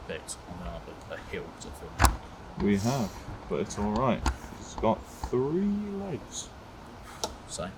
picked a hill to film. We have, but it's alright. It's got 3 legs. So.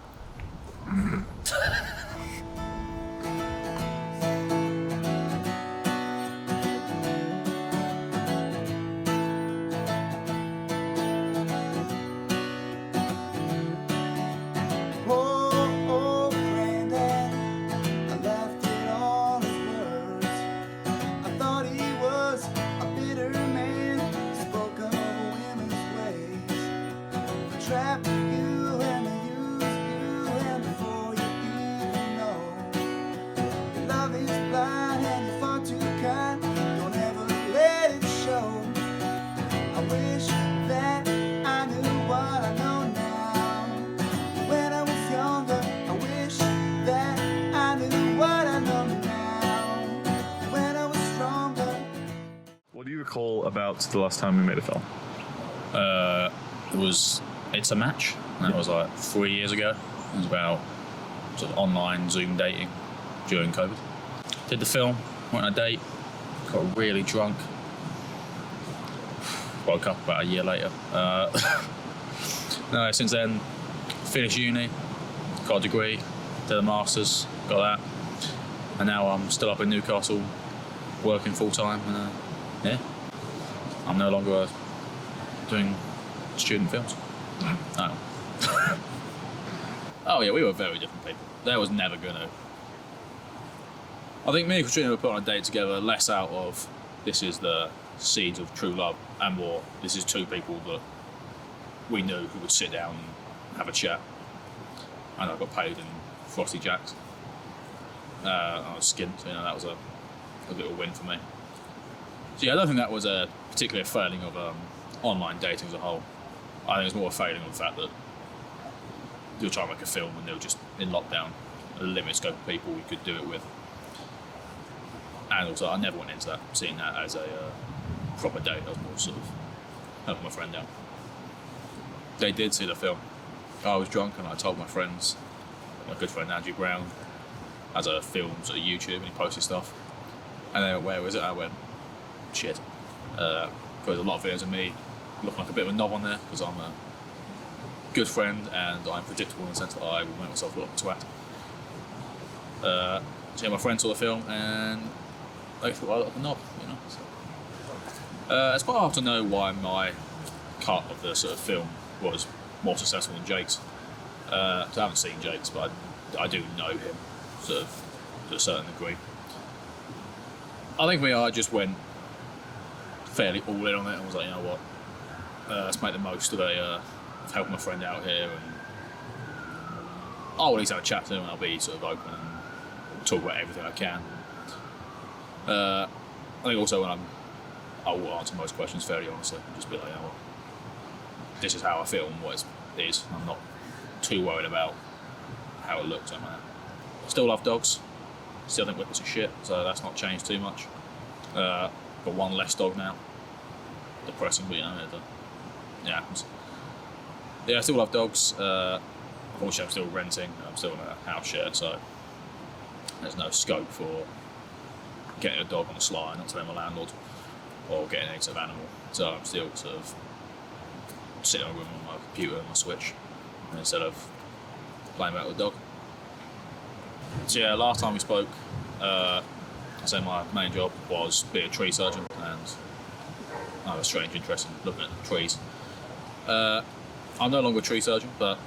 What do you recall about the last time we made a film? It's a Match. That was like 3 years ago. It was about sort of online Zoom dating during COVID. Did the film, went on a date, got really drunk. Woke up about a year later. No, since then, finished uni, got a degree, did a master's, got that, and now I'm still up in Newcastle, working full time. Yeah, I'm no longer doing student films. No. Oh yeah, we were very different people. There was never gonna. I think me and Katrina were put on a date together less out of this is the seeds of true love, and more this is two people that we knew who would sit down and have a chat. And I got paid in Frosty Jacks. I was skint, so that was a little win for me. So yeah, I don't think that was a particularly a failing of online dating as a whole. I think it was more a failing of the fact that you were trying to make a film and they were just in lockdown, a limited scope of people we could do it with. And also, I never went into that, seeing that as a proper date. I was more sort of helping my friend out. They did see the film. I was drunk and I told my friends, my good friend Andyb-roll has a film sort of YouTube and he posted stuff. And they went, "Where is it?" I went, "Shit." There's a lot of videos of me looking like a bit of a knob on there because I'm a good friend and I'm predictable in the sense that I will make myself look like a twat. So yeah, my friend saw the film and they thought I looked like a knob, So. It's quite hard to know why my cut of the sort of film was more successful than Jake's. I haven't seen Jake's, but I do know him sort of to a certain degree. I think I just went fairly all in on it and was like, you know what, let's make the most of helping my friend out here, and I'll at least have a chat to him and I'll be sort of open and talk about everything I can. I think also when I will answer most questions fairly honestly, just be like, you know what, this is how I feel and what it is. I'm not too worried about how it looks. Still love dogs. Still think whippets are shit, so that's not changed too much. Got one less dog now. Depressing, but it happens. Yeah, I still love dogs. Unfortunately, I'm still renting. I'm still in a house share, so there's no scope for getting a dog on the sly, not to be my landlord, or getting any sort of animal. So I'm still sort of sitting in a room on my computer and my Switch instead of playing about with the dog. So yeah, last time we spoke, I said my main job was being a tree surgeon, and I have a strange interest in looking at trees. I'm no longer a tree surgeon, but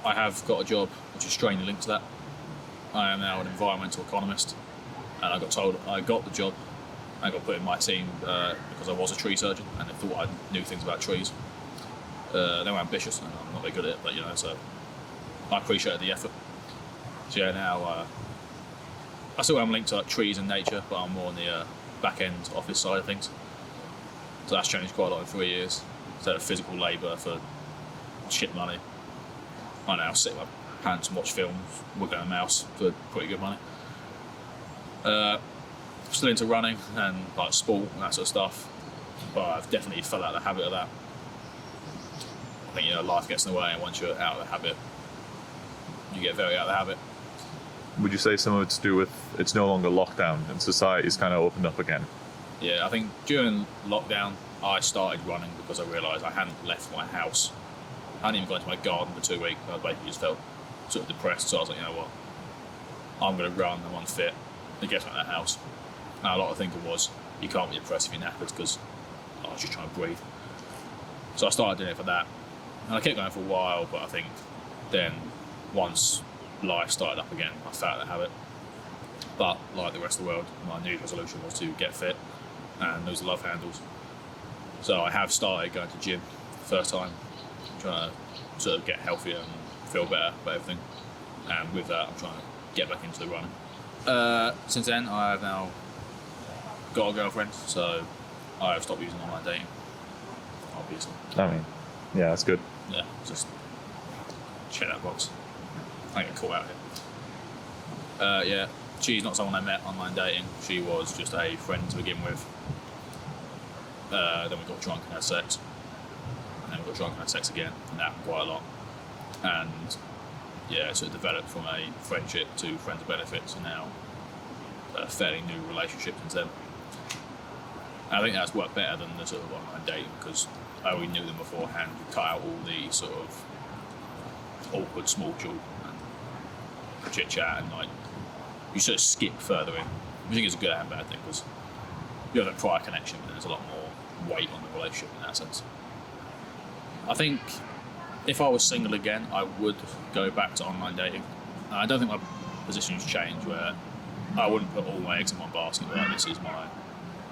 I have got a job which is strangely linked to that. I am now an environmental economist, and I got told I got the job. I got put in my team because I was a tree surgeon, and they thought I knew things about trees. They were ambitious, and I'm not very good at it, but so I appreciated the effort. So yeah, now I still am linked to trees and nature, but I'm more on the back-end office side of things. So that's changed quite a lot in 3 years. Instead of physical labour for shit money, I now sit in my pants and watch films, wiggle a mouse for pretty good money. Still into running and like sport and that sort of stuff, but I've definitely fell out of the habit of that. I think life gets in the way, and once you're out of the habit, you get very out of the habit. Would you say some of it's to do with it's no longer lockdown and society's kind of opened up again? Yeah, I think during lockdown, I started running because I realised I hadn't left my house. I hadn't even gone to my garden for 2 weeks. I basically just felt sort of depressed. So I was like, you know what? I'm going to run. I'm unfit. It gets me out of the house. And a lot of thinking was, you can't be depressed if you're knackered because I was just trying to breathe. So I started doing it for that. And I kept going for a while, but I think then once life started up again, I fell out of the habit. But like the rest of the world, my new resolution was to get fit and lose the love handles. So I have started going to gym for the first time, trying to sort of get healthier and feel better about everything. And with that, I'm trying to get back into the running. Since then, I have now got a girlfriend, so I have stopped using online dating, obviously. I mean, yeah, that's good. Yeah, just check that box. I get caught out here. Yeah, she's not someone I met online dating. She was just a friend to begin with. Then we got drunk and had sex. And then we got drunk and had sex again, and that happened quite a lot. And yeah, so it developed from a friendship to friends of benefits, and now a fairly new relationship since then. And I think that's worked better than the sort of online dating because I already knew them beforehand. You cut out all the sort of awkward small talk and chit chat, and like you sort of skip further in. I think it's a good and bad thing because you have a prior connection, but there's a lot more weight on the relationship in that sense. I think if I was single again, I would go back to online dating. I don't think my position's changed where I wouldn't put all my eggs in one basket. Like this is my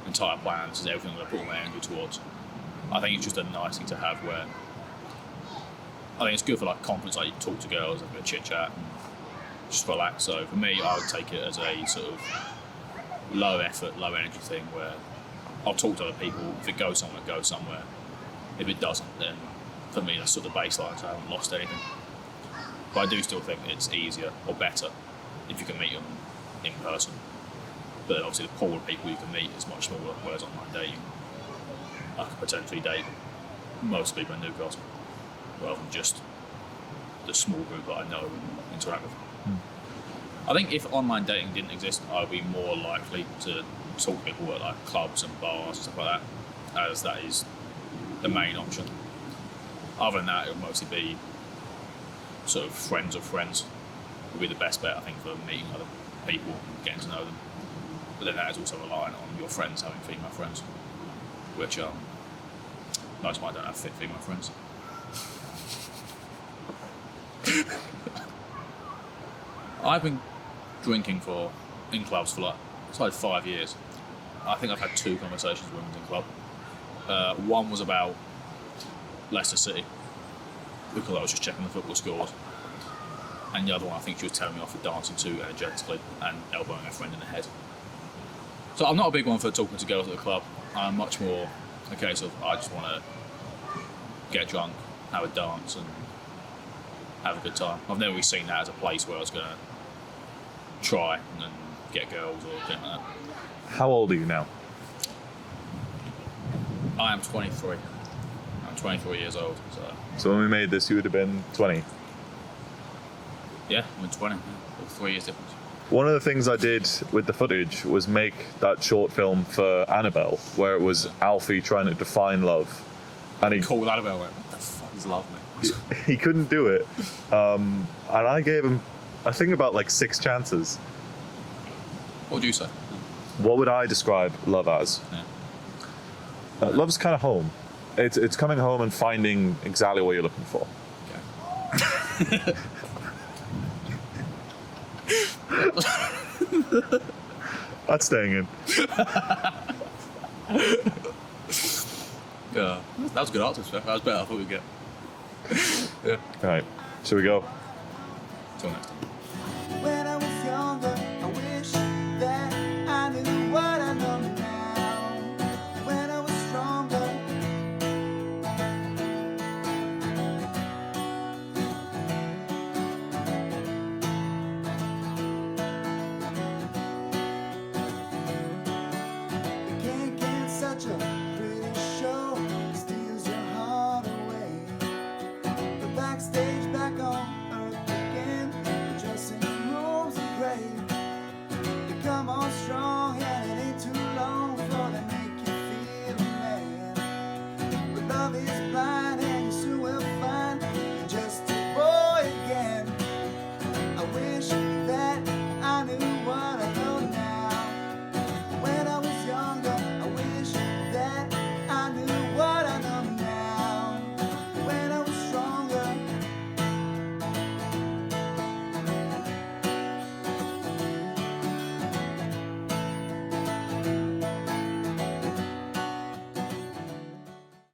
entire plan. This is everything that I put all my energy towards. I think it's just a nice thing to have where I think it's good for like confidence, like you talk to girls, have a bit of chit chat, and just relax. So for me, I would take it as a sort of low effort, low energy thing where I'll talk to other people. If it goes somewhere, it goes somewhere. If it doesn't, then for me that's sort of the baseline, so I haven't lost anything. But I do still think it's easier or better if you can meet them in person. But obviously the pool of people you can meet is much smaller, whereas online dating, I could potentially date most people in Newcastle, rather than just the small group that I know and interact with. I think if online dating didn't exist, I would be more likely to talk to people at like clubs and bars and stuff like that, as that is the main option. Other than that, it would mostly be sort of friends of friends would be the best bet, I think, for meeting other people and getting to know them. But then that is also reliant on your friends having female friends, which most of mine don't have fit female friends. I've been drinking in clubs for it's like 5 years. I think I've had 2 conversations with women in club. One was about Leicester City because I was just checking the football scores, and the other one I think she was telling me off for dancing too energetically and elbowing her friend in the head. So I'm not a big one for talking to girls at the club. I'm much more a case of I just want to get drunk, have a dance and have a good time. I've never really seen that as a place where I was going to try and get girls or anything like that. How old are you now? I am 23. I'm 23 years old. So when we made this, you would have been 20. Yeah, I'm 20. 3 years difference. One of the things I did with the footage was make that short film for Annabelle, where it was Alfie trying to define love. And he called Annabelle, what the fuck is love, mate? He couldn't do it. And I gave him, I think, about like 6 chances. What would you say? What would I describe love as? Yeah. Love's kind of home. It's coming home and finding exactly what you're looking for. Okay. That's staying in. Yeah, that was a good answer, Steph. That was better than I thought we'd get. Yeah. All right, shall we go? Till next time. When